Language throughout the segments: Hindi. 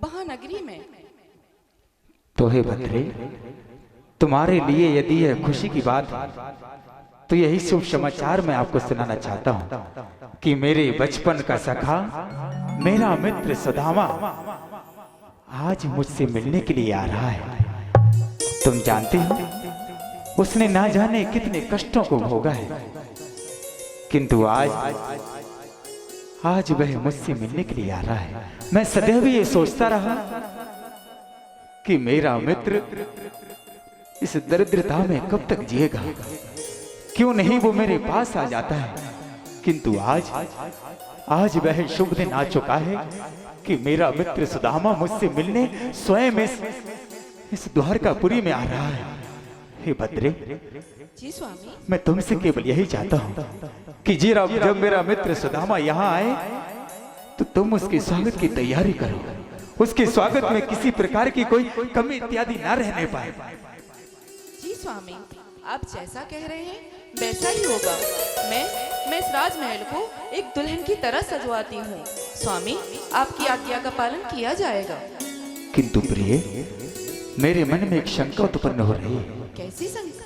वहां नगरी में। तो हे भद्रे, तुम्हारे लिए यदि यह खुशी की बात है तो यही शुभ समाचार मैं आपको सुनाना चाहता हूँ कि मेरे बचपन का सखा, मेरा मित्र सुदामा आज मुझसे मिलने के लिए आ रहा है। तुम जानते हो उसने ना जाने कितने कष्टों को भोगा है, किंतु आज वह मुझसे मिलने के लिए आ रहा है। मैं सदैव ये सोचता रहा कि मेरा मित्र इस दरिद्रता में कब तक जिएगा, क्यों नहीं वो मेरे पास आ जाता है। किंतु आज वह शुभ दिन आ चुका है कि मेरा मित्र सुदामा मुझसे मिलने स्वयं इस द्वारकापुरी में आ रहा है। हे भद्रे, जी स्वामी। मैं तुमसे केवल यही चाहता हूँ कि जब मेरा मित्र सुदामा यहाँ आए तो तुम उसके स्वागत की तैयारी करो। उसके स्वागत में किसी प्रकार की कोई कमी इत्यादि ना रहने पाए। जी स्वामी, आप जैसा कह रहे हैं वैसा ही होगा। मैं इस राजमहल को एक दुल्हन की तरह सजवाती हूँ। स्वामी, आपकी आज्ञा का पालन किया जाएगा। किंतु प्रिय, मेरे मन में एक शंका उत्पन्न हो रही है। कैसी शंका?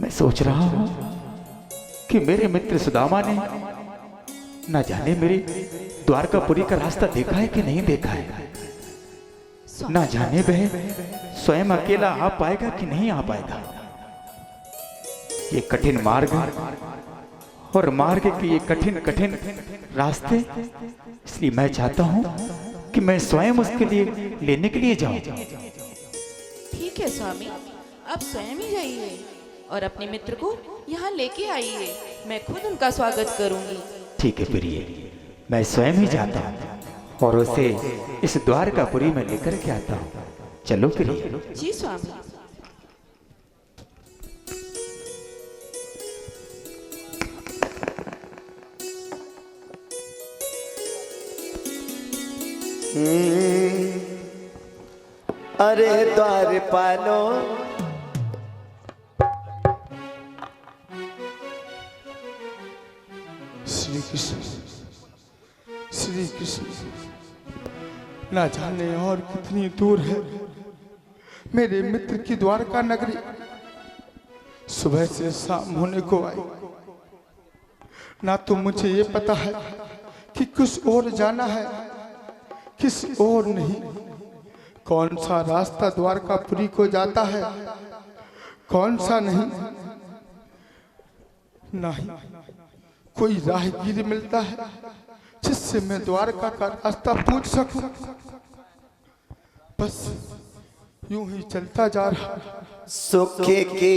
मैं सोच रहा हूँ कि मेरे मित्र सुदामा ने न जाने मेरे द्वारकापुरी का रास्ता देखा है कि नहीं देखा है। न जाने वह स्वयं अकेला आ पाएगा कि नहीं आ पाएगा। ये कठिन मार्ग और मार्ग के ये कठिन रास्ते, इसलिए मैं चाहता हूँ कि मैं स्वयं उसके लिए लेने के लिए जाऊं। ठीक है स्वामी, आप स्वयं ही जाइए और अपने मित्र को यहाँ लेके आइए। मैं खुद उनका स्वागत करूंगी। ठीक है प्रिय, मैं स्वयं ही जाता हूँ और उसे इस द्वारकापुरी में लेकर के आता हूँ। चलो प्रिय। जी स्वामी। अरे द्वारपालो, श्री कृष्ण श्री कृष्ण, ना जाने और कितनी दूर है मेरे मित्र की द्वारका नगरी। सुबह से शाम होने को आई, ना तो मुझे ये पता है कि किस ओर जाना है किस ओर नहीं, कौन सा रास्ता द्वारकापुरी को जाता है कौन सा नहीं। नहीं कोई राहगीर मिलता है जिससे मैं द्वारका का रास्ता पूछ सकूं। बस यूं ही चलता जा रहा। सुख के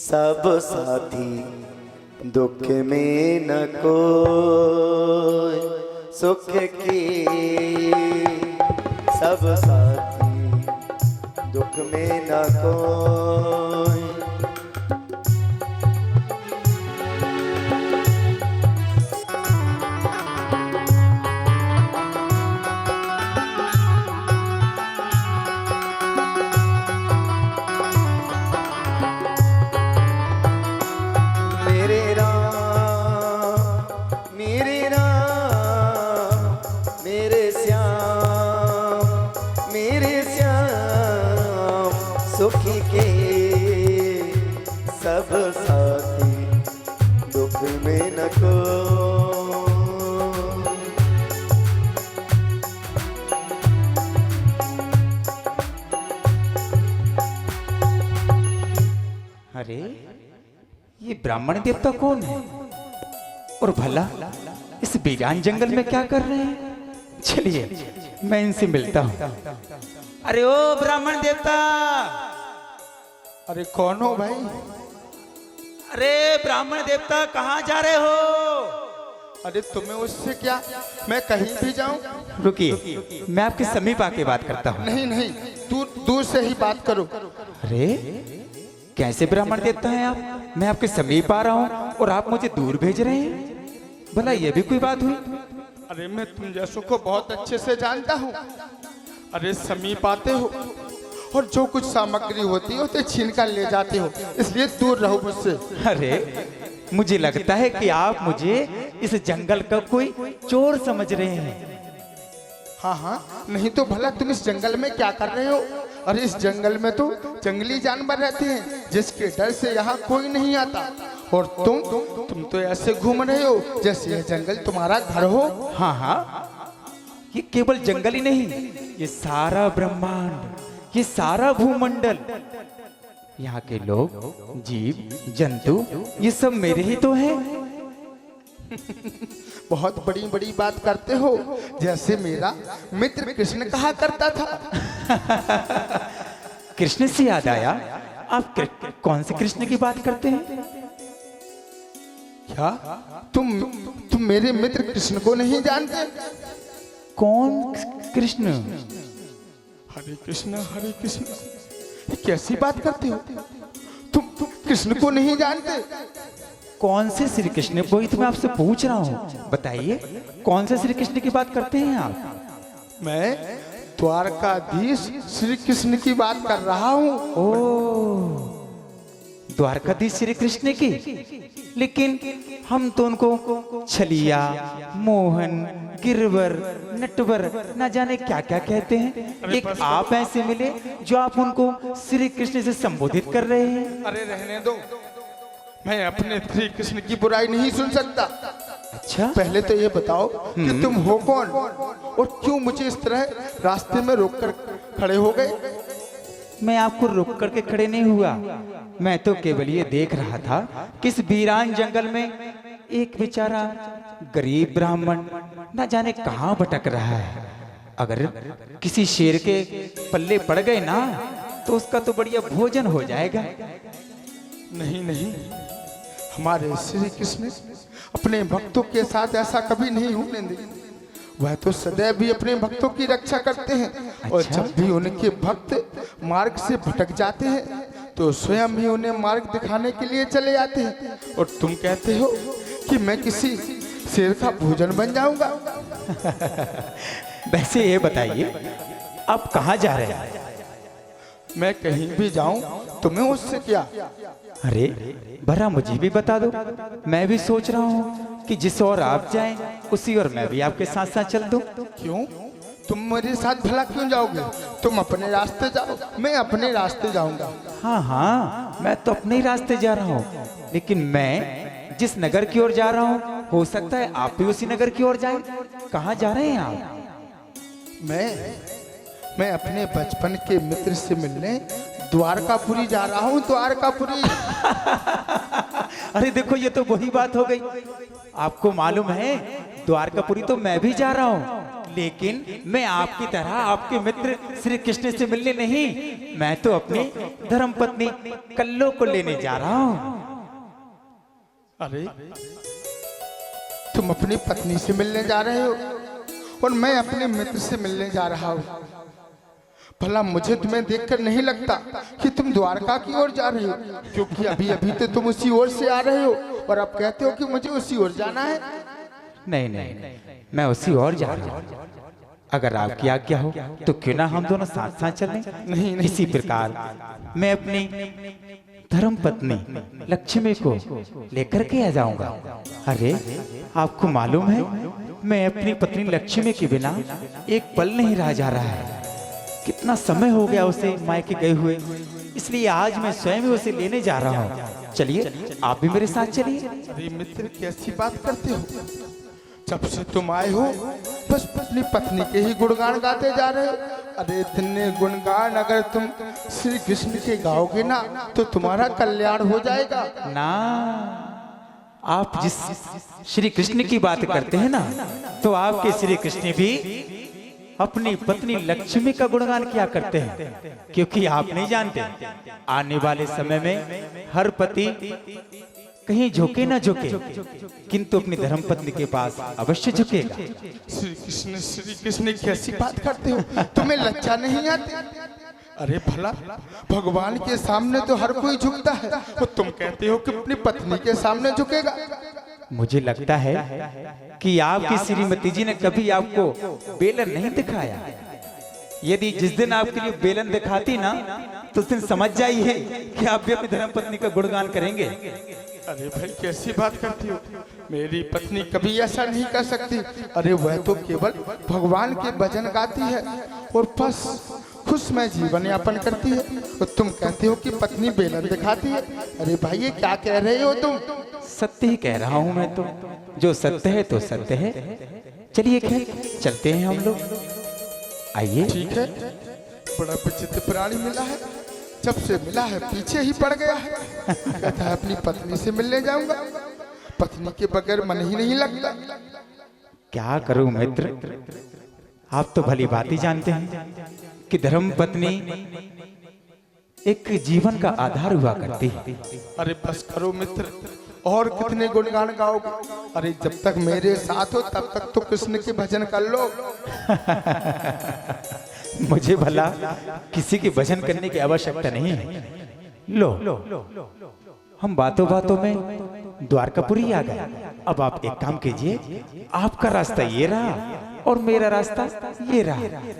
सब साथी, दुख में न कोई। सुख के सब साथी, दुख में न कोई। सुखी के सब साथी, दुख में न कोई। अरे ये ब्राह्मण देवता कौन है और भला इस वीरान जंगल में क्या कर रहे हैं? चलिए मैं इनसे मिलता हूँ। अरे ओ ब्राह्मण देवता! अरे कौन हो भाई? अरे ब्राह्मण देवता, कहाँ जा रहे हो? अरे तुम्हें उससे क्या, मैं कहीं भी जाऊं? रुकिए, मैं आपके समीप आके बात करता हूँ। नहीं नहीं, दूर से ही बात करो। अरे कैसे ब्राह्मण देवता हैं आप? मैं आपके समीप आ रहा हूँ और आप मुझे दूर भेज रहे हैं। भला ये भी कोई बात हुई? अरे मैं तुम जैसों को बहुत अच्छे से जानता हूँ। अरे समीप आते हो और जो कुछ सामग्री होती है उसे छीन कर ले जाते हो, इसलिए दूर रहो मुझसे। अरे मुझे लगता है कि आप मुझे इस जंगल का कोई चोर समझ रहे हैं। हाँ हाँ, नहीं तो भला तुम इस जंगल में क्या कर रहे हो? अरे इस जंगल में तो जंगली जानवर रहते हैं जिसके डर से यहाँ कोई नहीं आता, और तुम तो ऐसे घूम रहे हो जैसे यह जंगल तुम्हारा घर हो। हाँ हाँ, ये केवल जंगल ही नहीं, ये सारा ब्रह्मांड, ये सारा भूमंडल, यहाँ के लोग, जीव जंतु, ये सब मेरे ही तो हैं। बहुत बड़ी बड़ी बात करते हो, जैसे मेरा मित्र कृष्ण कहा करता था। कृष्ण से याद आया, आप कौन से कृष्ण की बात करते हैं? क्या तुम मेरे मित्र कृष्ण को नहीं जानते? कौन कृष्ण? हरे कृष्ण हरे कृष्ण, कैसी बात करते हो? तुम कृष्ण को नहीं जानते? कौन से श्री कृष्ण? वही तो मैं आपसे पूछ रहा हूँ, बताइए कौन से श्री कृष्ण की बात करते हैं आप? मैं द्वारकाधीश श्री कृष्ण की बात कर रहा हूँ। ओ, द्वारकाधीश श्री कृष्ण की? लेकिन हम तो उनको छलिया, मोहन, गिरवर, नटवर, ना जाने क्या क्या कहते हैं। एक आप ऐसे मिले जो आप उनको श्री कृष्ण से संबोधित कर रहे हैं। अरे रहने दो, मैं अपने श्री कृष्ण की बुराई नहीं सुन सकता। अच्छा, पहले तो ये बताओ कि तुम हो कौन और क्यों मुझे इस तरह रास्ते में रोककर खड़े हो गए? मैं आपको रोक करके खड़े नहीं हुआ, मैं तो केवल ये देख रहा था कि इस वीरान जंगल में एक बेचारा गरीब ब्राह्मण ना जाने कहाँ भटक रहा है। अगर किसी शेर के पल्ले पड़ गए ना तो उसका तो बढ़िया भोजन हो जाएगा। नहीं नहीं, हमारे श्री कृष्ण अपने भक्तों के साथ ऐसा कभी नहीं होने देंगे। वह तो सदैव भी अपने भक्तों की रक्षा करते हैं। और अच्छा? जब भी उनके भक्त मार्ग से भटक जाते हैं तो स्वयं ही उन्हें मार्ग दिखाने के लिए चले आते हैं। और तुम कहते हो कि मैं किसी शेर का भोजन बन जाऊंगा? वैसे ये बताइए आप कहाँ जा रहे हैं? मैं कहीं भी जाऊं तुम्हें उससे क्या? अरे भरा मुझे भी बता दो, मैं भी सोच रहा हूँ कि जिस ओर आप जाएं उसी ओर मैं भी आपके साथ साथ चल दूं। क्यों? तुम मेरे साथ भला क्यों जाओगे? तुम अपने रास्ते जाओ, मैं अपने रास्ते जाऊंगा। हाँ हाँ, मैं तो अपने ही रास्ते जा रहा हूँ, लेकिन मैं जिस नगर की ओर जा रहा हूँ हो सकता है आप भी उसी नगर की ओर जाएं। कहाँ जा रहे हैं आप? मैं अपने बचपन के मित्र से मिलने द्वारकापुरी जा रहा हूँ। द्वारकापुरी। अरे देखो, ये तो वही बात हो गई। आपको मालूम है द्वारकापुरी तो मैं भी जा रहा हूँ, लेकिन मैं आपकी तरह आपके मित्र श्री कृष्ण से मिलने नहीं, मैं तो अपनी धर्मपत्नी कल्लो को लेने जा रहा हूँ। अरे तुम अपनी पत्नी से मिलने जा रहे हो और मैं अपने मित्र से मिलने जा रहा हूँ। भला मुझे तुम्हें देखकर नहीं लगता कि तुम द्वारका की ओर जा रहे हो? क्योंकि अभी अभी तो तुम उसी ओर से आ रहे हो और अब कहते हो कि मुझे उसी ओर जाना है। नहीं नहीं, मैं उसी ओर जा रहा हूँ। अगर आपकी आज्ञा हो तो क्यों ना हम दोनों साथ साथ चलें? नहीं। इसी प्रकार मैं अपनी धर्म पत्नी लक्ष्मी को लेकर के आ जाऊंगा। अरे आपको मालूम है मैं अपनी पत्नी लक्ष्मी के बिना एक पल नहीं रह जा रहा है। कितना समय हो गया उसे मायके गए हुए, इसलिए आज मैं स्वयं उसे लेने जा रहा हूँ। चलिए आप भी मेरे साथ चलिए। अरे मित्र, कैसी बात करते हो? जब से तुम आए हो बस अपनी पत्नी के ही गुणगान गाते जा रहे हो। अरे इतने गुणगान अगर तुम श्री कृष्ण के गाओगे ना तो तुम्हारा कल्याण हो जाएगा ना। आप जिस श्री कृष्ण की बात करते हैं ना, तो आपके श्री कृष्ण भी अपनी पत्नी लक्ष्मी का गुणगान किया करते हैं। क्योंकि आप नहीं जानते, आने वाले समय में हर पति कहीं झुके ना झुके, किंतु अपनी धर्मपत्नी के पास अवश्य झुकेगा। श्री कृष्ण कैसी बात करते हो? तुम्हें लज्जा नहीं आती? अरे भला भगवान के सामने तो हर कोई झुकता है और तुम कहते हो कि अपनी पत्नी के सामने झुकेगा। मुझे लगता है कि आपकी श्रीमती जी ने कभी आपको बेलन नहीं दिखाया। यदि जिस दिन आपके लिए बेलन दिखाती ना तो उस दिन समझ जाइए कि आप भी अपनी धर्मपत्नी का गुणगान करेंगे। अरे भाई कैसी बात करती हो, मेरी पत्नी कभी ऐसा नहीं कर सकती। अरे वह तो केवल भगवान के भजन गाती है और बस खुश में जीवन यापन करती है, और तुम कहते हो कि पत्नी बेलन दिखाती है। अरे भाई ये क्या कह रहे हो तुम? सत्य ही कह रहा हूं मैं तो, जो सत्य है तो सत्य है। चलिए खैर चलते हैं हम लोग, आइए। ठीक है, बड़ा विचित्र प्राणी मिला है, जब से मिला है पीछे ही पड़ गया है। कहता है अपनी पत्नी से मिलने जाऊंगा, पत्नी के बगैर मन ही नहीं लगता। क्या करूं मित्र, आप तो भली बात ही जानते हैं कि धर्म पत्नी एक जीवन का आधार हुआ करती है। अरे बस करो मित्र, और कितने गुणगान गाओगे? अरे जब तक मेरे साथ हो तब तक तो कृष्ण के भजन कर लो। मुझे भला किसी के भजन करने की आवश्यकता नहीं है। लो हम बातों बातों में द्वारकापुरी आ गए। अब आप एक काम कीजिए, आपका रास्ता ये रहा और मेरा रास्ता ये रहा।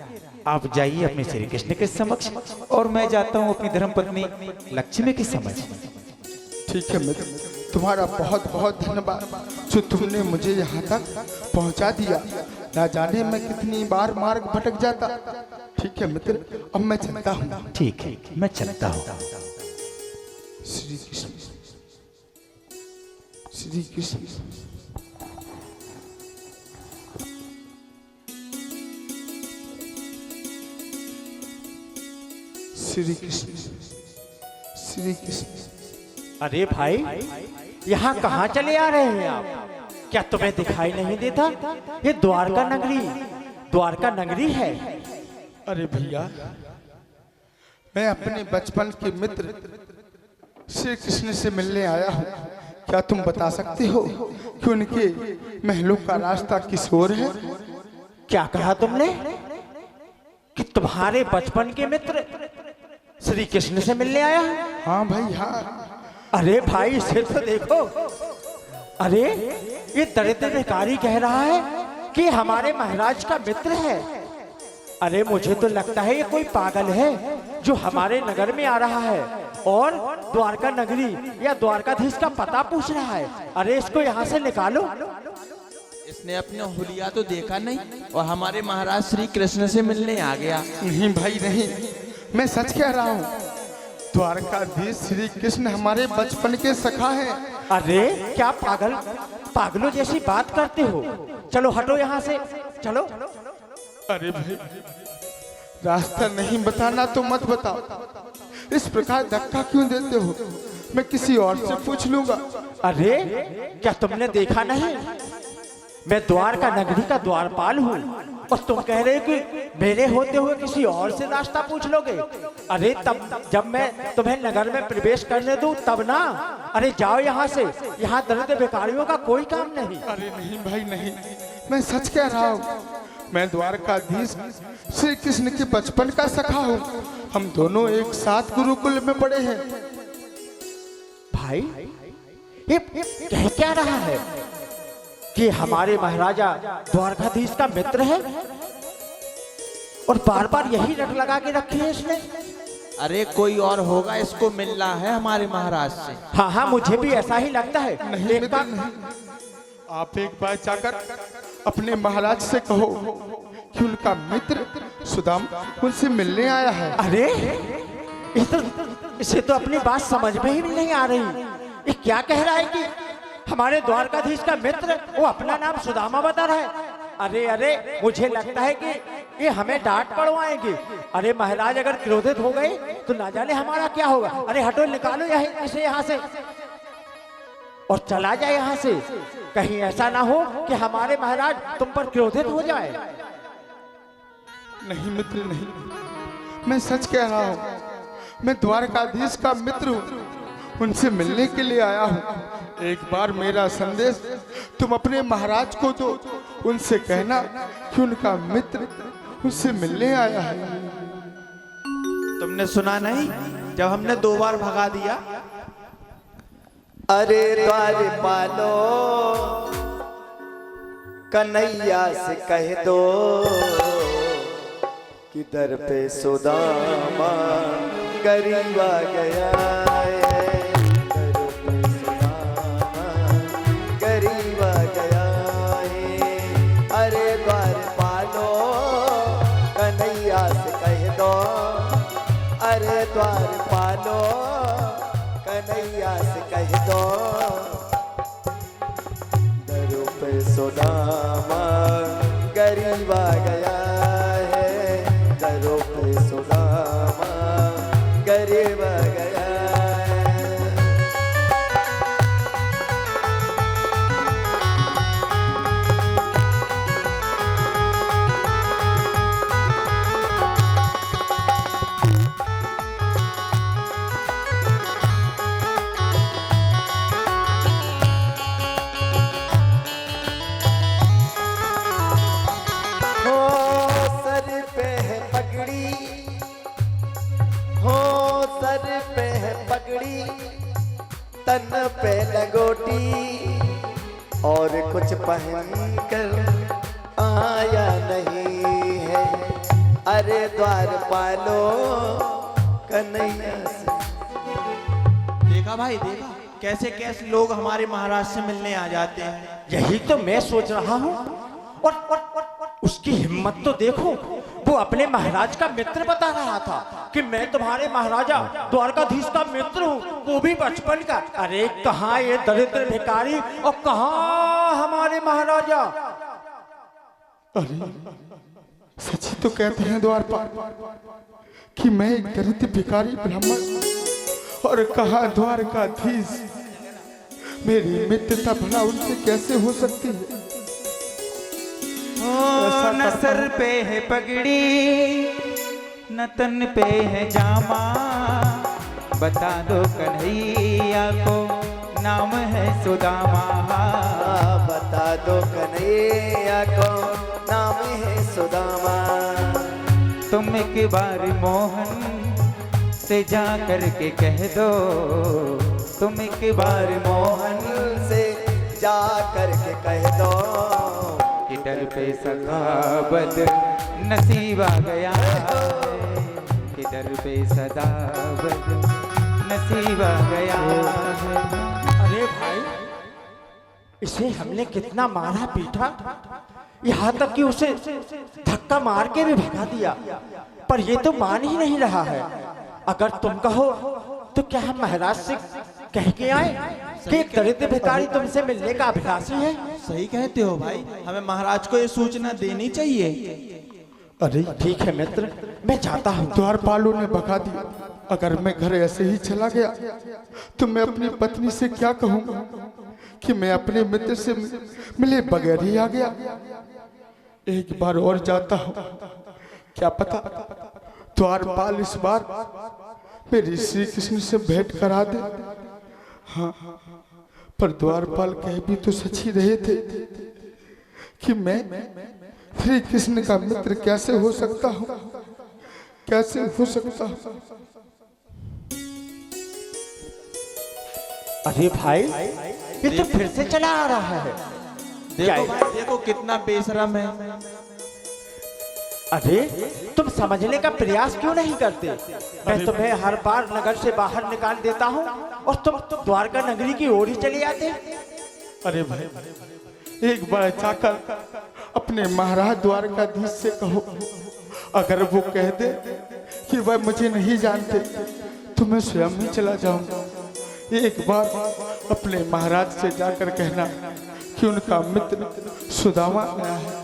आप जाइए अपने श्री कृष्ण के समक्ष और मैं जाता हूँ अपनी धर्मपत्नी लक्ष्मी के समक्ष। ठीक है मित्र, तुम्हारा बहुत बहुत धन्यवाद जो तुमने मुझे यहाँ तक पहुँचा दिया। ना जाने मैं कितनी बार मार्ग भटक जाता। ठीक है मित्र, अब मैं चलता हूँ। ठीक है, मैं चलता हूँ। श्री कृष्ण, श्री कृष्ण। श्री कृष्ण, श्री कृष्ण। अरे भाई, यहाँ कहाँ चले आ रहे हैं आप? क्या तुम्हें दिखाई नहीं देता? ये द्वारका नगरी, द्वारका नगरी है। अरे भैया, मैं अपने बचपन के मित्र श्री कृष्ण से मिलने आया हूँ। क्या तुम बता सकते हो कि उनके महलों का रास्ता किस ओर है? क्या कहा तुमने कि तुम्हारे बचपन के मित्र श्री कृष्ण से मिलने आया है? हाँ भाई हाँ। अरे भाई इसे तो देखो। अरे ये दरिद्र भिखारी कह रहा है कि हमारे महाराज का मित्र है। अरे मुझे तो लगता है ये कोई पागल है जो हमारे नगर में आ रहा है और द्वारका नगरी या द्वारकाधीश का पता पूछ रहा है। अरे इसको यहाँ से निकालो। इसने अपना हुलिया तो देखा नहीं और हमारे महाराज श्री कृष्ण से मिलने आ गया। नहीं भाई नहीं, मैं सच कह रहा हूँ। द्वारकाधीश श्री कृष्ण हमारे बचपन के सखा हैं। अरे क्या पागलों जैसी बात करते हो? चलो हटो यहाँ से, चलो। अरे भाई, रास्ता नहीं बताना तो मत बताओ। इस प्रकार धक्का क्यों देते हो? मैं किसी और से पूछ लूंगा। अरे क्या तुमने देखा नहीं? मैं द्वारका नगरी का द्वारपाल हूँ और तुम कह रहे हो कि मेरे होते हुए किसी और से रास्ता पूछ लोगे? अरे तब जब मैं तुम्हें नगर में प्रवेश करने दूं तब ना। अरे जाओ यहाँ से, यहाँ दरिद्र भिखारियों का कोई काम नहीं। अरे नहीं भाई नहीं, मैं सच कह रहा हूँ। मैं द्वारकाधीश श्री कृष्ण के बचपन का सखा हूँ। हम दोनों एक साथ गुरुकुल में पढ़े हैं। भाई ये कह क्या रहा है कि हमारे महाराजा द्वारकाधीश का मित्र है और बार बार यही रट लगा के रखी है इसने? अरे कोई और होगा, इसको मिलना है हमारे महाराज से। हाँ हाँ, मुझे भी ऐसा ही लगता है। नहीं मित्र नहीं, आप एक बार जाकर अपने महाराज से कहो कि उनका मित्र सुदाम उनसे मिलने आया है। अरे इसे तो अपनी बात समझ में ही नहीं आ रही। ये क्या कह रहा है कि हमारे द्वारकाधीश का मित्र, वो अपना नाम सुदामा बता रहा है। अरे अरे मुझे लगता है कि ये हमें डांट पड़वाएंगे। अरे महाराज अगर क्रोधित हो गए तो ना जाने हमारा क्या होगा। अरे हटो, निकालो इसे यहाँ से और चला जाए यहाँ से। कहीं ऐसा ना हो कि हमारे महाराज तुम पर क्रोधित हो जाए। नहीं मित्र नहीं, मैं सच कह रहा हूँ। मैं द्वारकाधीश का मित्र हूँ, उनसे मिलने के लिए आया हूँ। एक बार मेरा संदेश तुम अपने महाराज को दो, उनसे कहना कि उनका मित्र उनसे मिलने आया है। तुमने सुना नहीं जब हमने 2 बार भगा दिया? अरे द्वारपालो कन्हैया से कह दो कि दर पे सुदामा गरीब आ गया है। दर पे सुदामा कन्हैया से कह दो, अरे द्वारपालो कन्हैया से कह दो, दरों पे सुदामा गरीब आ गया है, दरों पे सुदामा गरीब आ गया है। हो सर पे है पगड़ी, हो सर पे है पगड़ी, तन पे लगोटी, और कुछ पहन कर आया नहीं है, अरे द्वारपालो कन्हैया से। देखा भाई, देखा कैसे कैसे लोग हमारे महाराज से मिलने आ जाते हैं। यही तो मैं सोच रहा हूँ। और उसकी हिम्मत तो देखो, वो अपने महाराज का मित्र बता रहा था कि मैं तुम्हारे महाराजा द्वारकाधीश का मित्र हूँ, वो भी बचपन का। अरे कहाँ ये दरिद्र भिखारी और कहाँ हमारे महाराजा। अरे सच्ची तो कहते हैं द्वारपाल कि मैं एक दरिद्र भिखारी ब्राह्मण, और कहा द्वारकाधीश। मेरी मित्रता भला उनसे कैसे हो सकती है? न सर पे है पगड़ी, न तन पे है जामा, बता दो कन्हैया को नाम है सुदामा। बता दो कन्हैया को नाम है सुदामा। तुम एक बार मोहन से जा करके कह दो, तुम एक बार मोहन से जा करके कह दो, कि डर पे सखा बद नसीब आ गया है, कि डर पे सदा बद नसीब आ गया है। अरे भाई, इसे हमने कितना मारा पीटा, यहाँ तक कि उसे धक्का मार के भी भगा दिया, पर ये तो मान ही नहीं रहा है। अगर तुम कहो तो क्या हम महाराज से कह के आए कि एक दरिद्र भिखारी तुमसे मिलने का अभिलाषी है? सही कहते हो भाई, हमें महाराज को ये सूचना देनी चाहिए। अरे ठीक है मित्र, मैं जाता हूँ। द्वारपालों ने भगा दिया। अगर मैं घर ऐसे ही चला गया तो मैं अपनी पत्नी से क्या कहूँगा कि मैं अपने मित्र से मिले बगैर ही आ गया। एक बार और जाता हूँ, क्या पता द्वारपाल इस बार मेरी श्री कृष्ण से भेंट करा दे। हाँ, पर द्वारपाल कह भी तो सच ही रहे थे कि मैं श्री कृष्ण का मित्र कैसे हो सकता हूँ, कैसे हो सकता हूँ। अरे भाई, ये तो फिर से चला आ रहा है। देखो भाई, देखो कितना बेशरम है। अरे तुम समझने का प्रयास क्यों नहीं करते? मैं तुम्हें हर बार नगर से बाहर निकाल देता हूँ और तुम द्वारका नगरी की ओर ही चले आते। अरे भाई, एक बार जाकर अपने महाराज द्वारकाधीश से कहो, अगर वो कह दे कि वह मुझे नहीं जानते तो मैं स्वयं ही चला जाऊंगा। एक बार अपने महाराज से जाकर कहना कि उनका मित्र सुदामा आया है।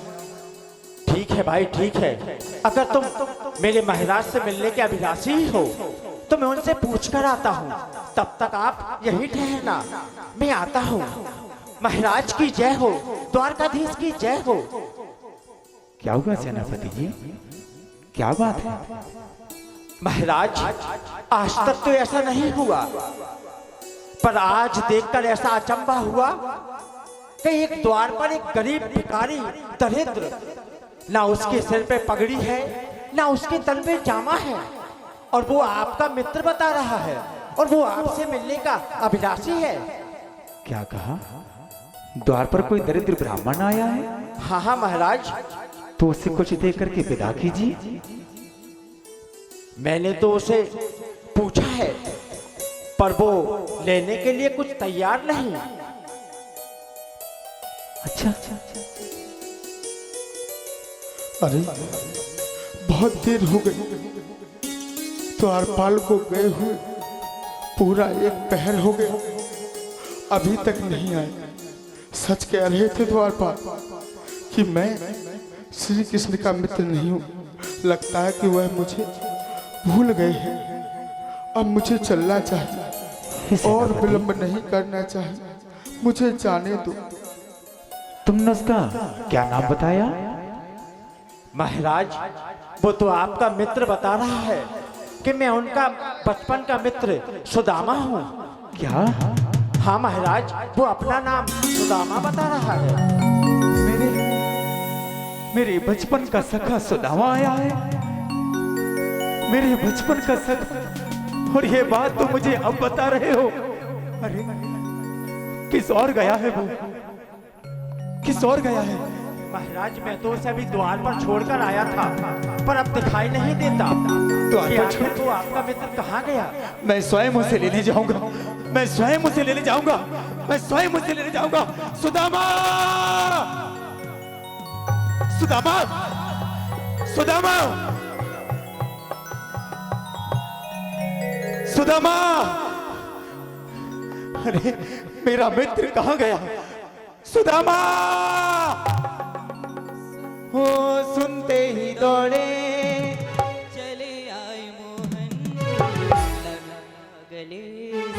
ठीक है भाई, ठीक है। अगर तुम मेरे महाराज से मिलने के अभिलाषी ही हो तो मैं उनसे पूछ कर आता हूँ। तब तक आप यही ठहरना, मैं आता हूँ। महाराज की जय हो, द्वारकाधीश की जय हो। क्या हुआ सेनापति जी, क्या बात है? महाराज, आज तक तो ऐसा नहीं हुआ, पर आज देखकर ऐसा अचंभा हुआ कि एक द्वार पर एक गरीब भिखारी दरिद्र, ना उसके सिर पे पगड़ी है, ना उसके तन पे जामा है, और वो आपका मित्र बता रहा है, और वो आपसे मिलने का अभिलाषी है। क्या कहा? द्वार पर कोई दरिद्र ब्राह्मण आया है? हाँ हाँ महाराज। तो उससे कुछ दे करके विदा कीजिए। मैंने तो उसे पूछा है, पर वो लेने के लिए कुछ तैयार नहीं। अच्छा, अरे बहुत देर हो गई द्वारपाल को गए हुए, पूरा एक पहर हो गया, अभी तक नहीं आए। सच कह रहे थे द्वारपाल कि मैं श्री कृष्ण का मित्र नहीं हूँ। लगता है कि वह मुझे भूल गए हैं। अब मुझे चलना चाहिए और विलंब नहीं करना चाहिए। मुझे जाने दो। तुमने उसका क्या नाम बताया? महाराज, वो तो आपका मित्र बता रहा है कि मैं उनका बचपन का मित्र सुदामा हूँ। क्या? हाँ महाराज, वो अपना नाम सुदामा बता रहा है। मेरे बचपन का सखा सुदामा आया है, मेरे बचपन का सखा, और ये बात तो मुझे अब बता रहे हो? अरे किस और गया है वो? किस और गया है? महाराज, मैं तो उसे अभी द्वार पर छोड़कर आया था, पर अब दिखाई नहीं देता। द्वार पर छोड़ तो आपका मित्र कहाँ गया? मैं स्वयं उसे लेने जाऊंगा, मैं स्वयं उसे लेने जाऊंगा, मैं स्वयं उसे लेने जाऊंगा। सुदामा, सुदामा, सुदामा, सुदामा! अरे मेरा मित्र कहाँ गया? सुदामा! हो सुनते ही दौड़े चले आए मोहन लगा गले से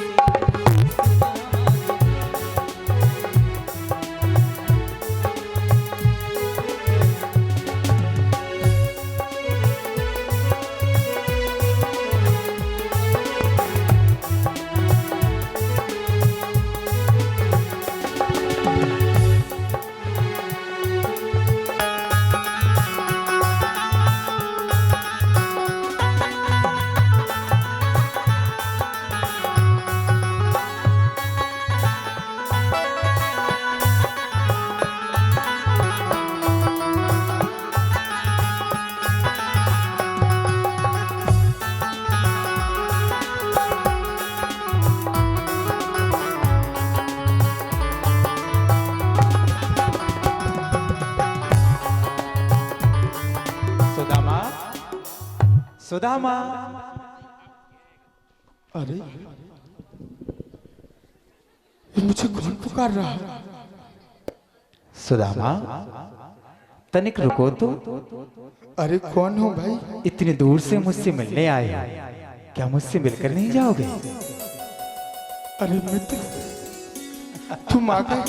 सुदामा। अरे ये मुझे कौन पुकार रहा है? सुदामा, तनिक रुको तो। अरे कौन हो भाई? इतनी दूर से मुझसे मिलने आए हो, क्या मुझसे मिलकर नहीं जाओगे? अरे मित्र, तुम आ गए?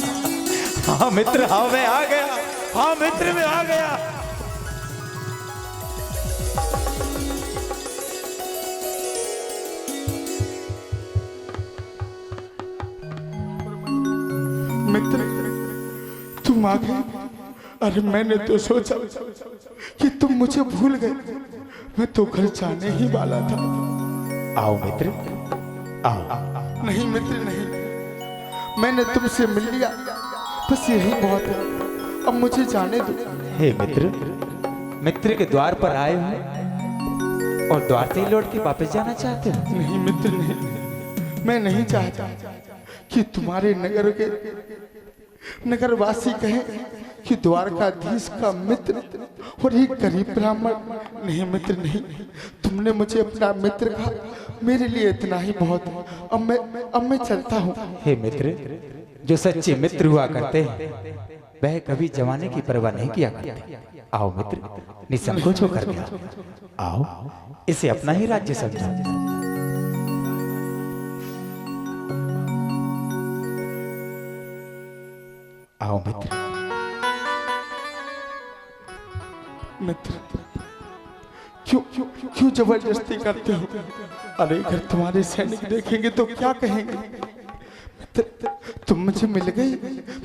हाँ मित्र, हाँ मैं आ गया, हाँ मित्र मैं आ गया। मित्र, तुम आ गए? अरे मैंने तो सोचा कि तुम मुझे भूल गए। मैं तो घर जाने ही वाला था। आओ मित्र, आओ। नहीं मित्र नहीं, मैंने तुमसे मिल लिया, बस यही बहुत है। अब मुझे जाने दो। हे मित्र, मित्र के द्वार पर आए हो और द्वार से ही लौट के वापस जाना चाहते हो? नहीं मित्र नहीं, मैं नहीं चाहता कि तुम्हारे नगरवासी कहें कि द्वारकाधीश का मित्र और एक गरीब ब्राह्मण। नहीं मित्र नहीं, तुमने मुझे अपना मित्र कहा, मेरे लिए इतना ही बहुत है। अब मैं चलता हूँ। हे मित्र, जो सच्चे मित्र हुआ करते हैं वह कभी जमाने की परवाह नहीं किया करते। आओ मित्र, निसंकोच होकर गया। आओ, इसे अपना ही राज्य समझो। आओ मित्र। मित्र, क्यों जबरदस्ती करते हो? अरे अगर तुम्हारे सैनिक देखेंगे तो क्या कहेंगे? मित्र, तुम मुझे मिल गई,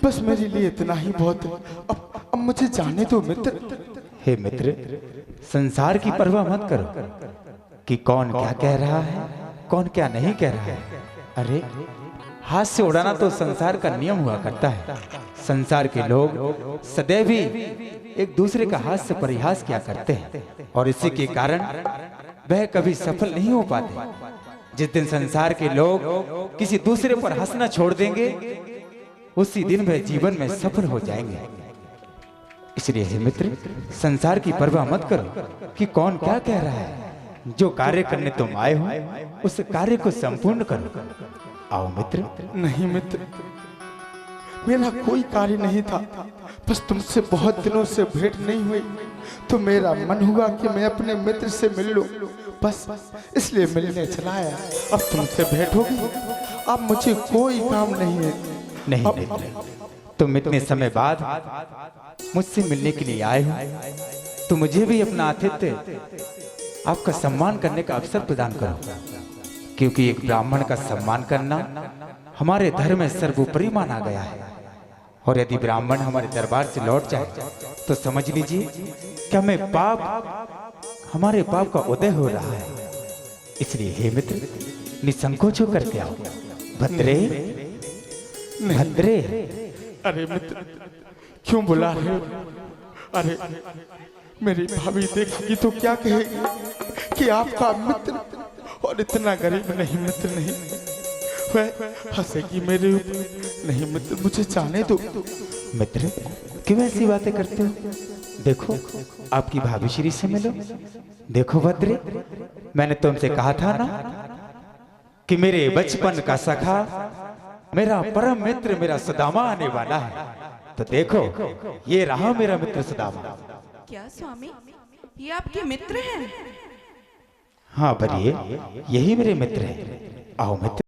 बस मेरे लिए इतना ही बहुत है। अब मुझे जाने दो मित्र। हे मित्र, संसार की परवाह मत करो कि कौन क्या कह रहा है, कौन क्या नहीं कह रहा है। अरे हाथ से उड़ाना तो संसार का नियम हुआ करता है। संसार के लोग सदैव ही एक दूसरे का हाथ से परिहास किया करते हैं और इसी के कारण वह कभी सफल नहीं हो पाते। जिस दिन संसार के लोग किसी दूसरे पर हंसना छोड़ देंगे, उसी दिन वह जीवन में सफल हो जाएंगे। इसलिए हे मित्र, संसार की परवाह मत करो कि कौन क्या कह रहा है। जो कार्य करने तुम आए हो उस कार्य को संपूर्ण करो। आओ मित्र। नहीं मित्र, मेरा कोई कार्य नहीं था, बस तुमसे बहुत दिनों से भेंट नहीं हुई तो मेरा मन हुआ कि मैं अपने मित्र से मिल लूं, बस इसलिए मिलने चला आया। अब तुमसे भेंट होगी, अब मुझे कोई काम नहीं है। नहीं मित्र, तुम इतने समय बाद मुझसे मिलने के लिए आए हो तो मुझे भी अपना आतिथ्य, आपका सम्मान करने का अवसर प्रदान करो, क्योंकि एक ब्राह्मण का सम्मान करना हमारे धर्म में सर्वोपरि माना गया है। और यदि ब्राह्मण हमारे दरबार से लौट जाए तो समझ लीजिए कि हमें हमारे पाप का उदय हो रहा है। इसलिए हे मित्र, निसंकोच होकर के आओ। भद्रे, भद्रे। अरे मित्र, क्यों बुला रहे हो? अरे मेरी भाभी देखेगी तो क्या कहेगी कि आपका मित्र, और इतना गरीब नहीं मित्र नहीं, वह हंसेगी मेरे ऊपर। नहीं मित्र, मुझे जाने दो। मित्र, क्यों ऐसी बातें करते हो? देखो, आपकी भाभी श्री से मिलो। देखो भद्रे, मैंने तुमसे कहा था ना कि मेरे बचपन का सखा, मेरा परम मित्र, मेरा सुदामा आने वाला है। तो देखो, ये रहा मेरा मित्र सुदामा। क्या स्वामी, ये आपके मित्र हैं? हाँ बरिए, यही मेरे मित्र हैं। आओ मित्र।